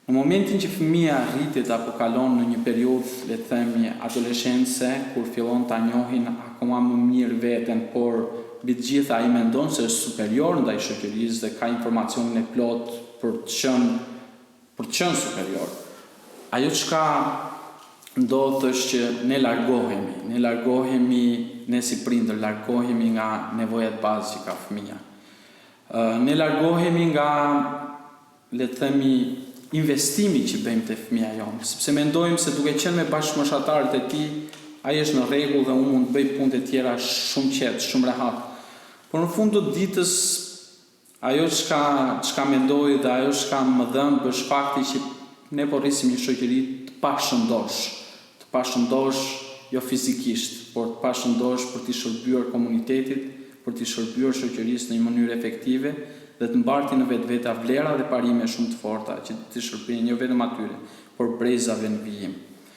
Në momentin që fëmia rritet apo kalon në një periudhë, le të themi, adolescence, kur fillon ta njohin akoma më mirë veten, por mbi të gjitha ai mendon se është superior ndaj shoqërisë dhe ka informacionin e plot për të qenë superior. Ajo çka ndodh është që ne largohemi, ne si prindër largohemi nga nevojat bazë që ka fëmia. Ne largohemi nga, le të themi, investimi që bëjmë te fëmia jonë, sepse mendojmë se duke qenë me bashkëmoshatarët e tij, ai është në rregull dhe unë mund të bëj punët e tjera shumë qetë, shumë rehat. Por në fund të ditës, ajo çka mendoj dhe ajo çka më dhëmb është fakti që ne po rrisim një shoqëri të pashëndosh jo fizikisht, por të pashëndosh për të shërbyer komunitetit, për të shërbyer shoqërisë në një mënyrë efektive dhe të mbarti në vetveta vlera dhe parime shumë të forta që të shërbejnë jo vetëm atyre, por brezave në vijim.